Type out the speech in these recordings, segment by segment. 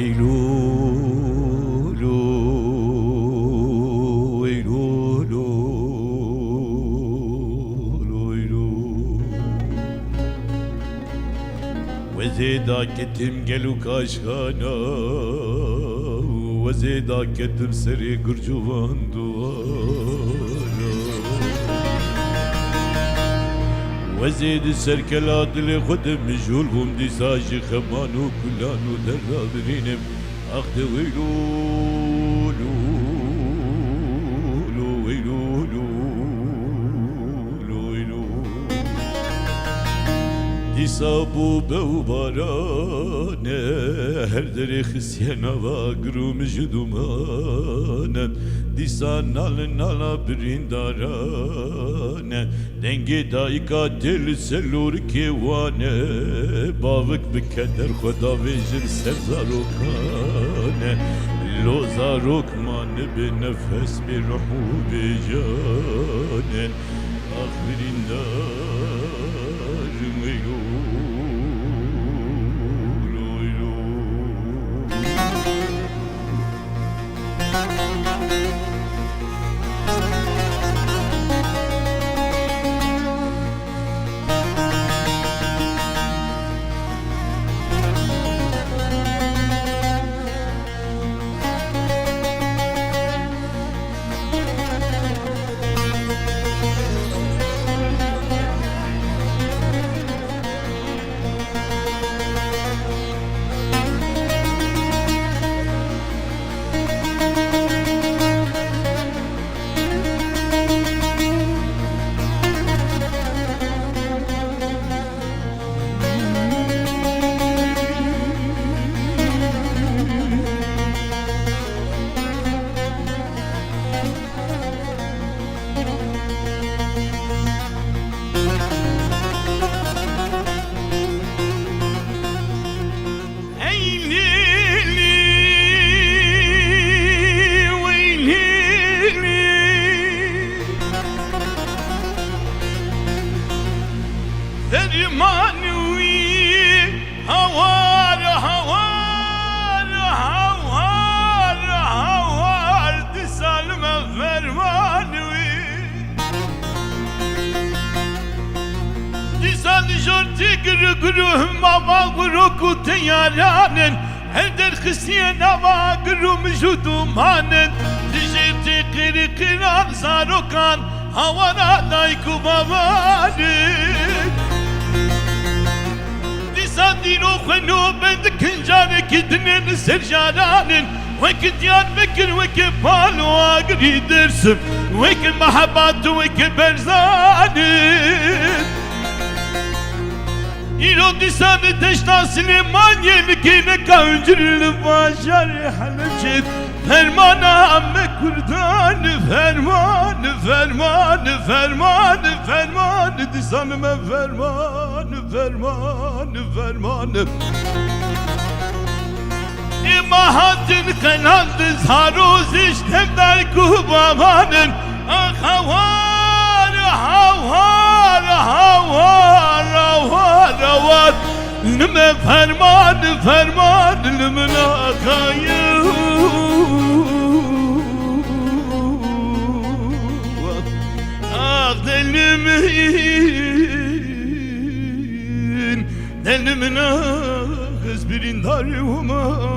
Eylülü, Eylülü, Eylül. Vezeda ketim gelu kaşhana, Vezeda ketim seri gurcuvan duvara. وزيد السركلة دل خدم جولهم دي ساجي خمانو كلانو درابرينم أخد ويلو لو لو ويلو لو لو ويلو دي صابو بوبارانه هر دري خسيانا واقرو مجدومانه Disan nala brindarane Dengi dahi katil selur kevane Bavık bi keder khoda vejir serzarokane Lozarokmane bi nefes bi ruhu bi canen Ah brindarım eylul Yaranen her der kısiyena va grum judumanen dijeti kiri kiran zarokan havana dayku babane disadiro khano bend kinjare kidnen serjaranen وكت يان فكر وكت بالو اقري درسم وكت محبات وكت برزانن İron disanı teştasını manyelkine kavcırlı başarı halecet Fermana amme kurdanı fermanı fermanı fermanı fermanı disanıme fermanı fermanı fermanı İmahatın kanaldı zaroz iştem der kubamanın Ah havar havar havar havar havar Lüme ferman ferman lümüne akayım Ah delimin kız birin darıma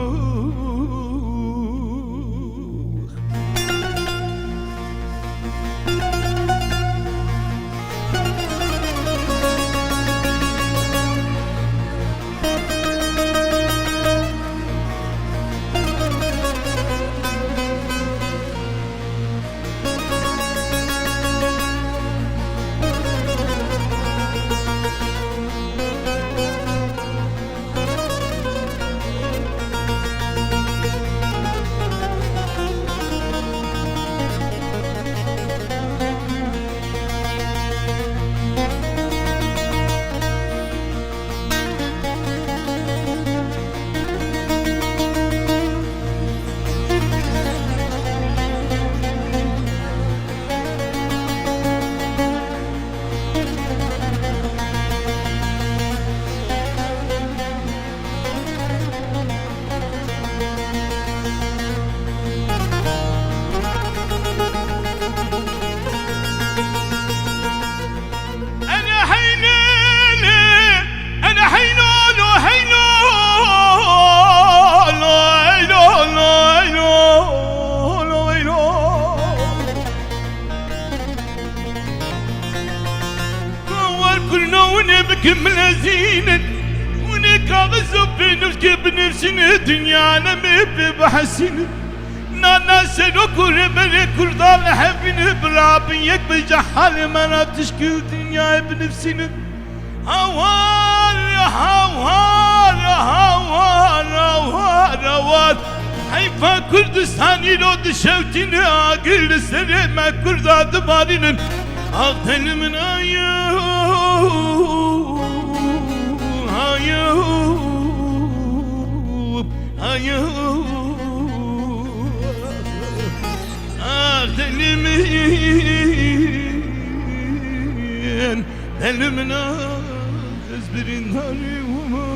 ملازين ونكاغز بنفسك بنفسنا دنيانا ما بحسن نانا سنوكر بني كردال حبين برابيك بجحال ما تشكي دنيا بنفسنا هوار هوار هوار هوار هوار حيفا كردستاني لو دشوتنا عقل سلامة كردا دبارين أغتل من أيوب أغتل من أزبرين هاري وما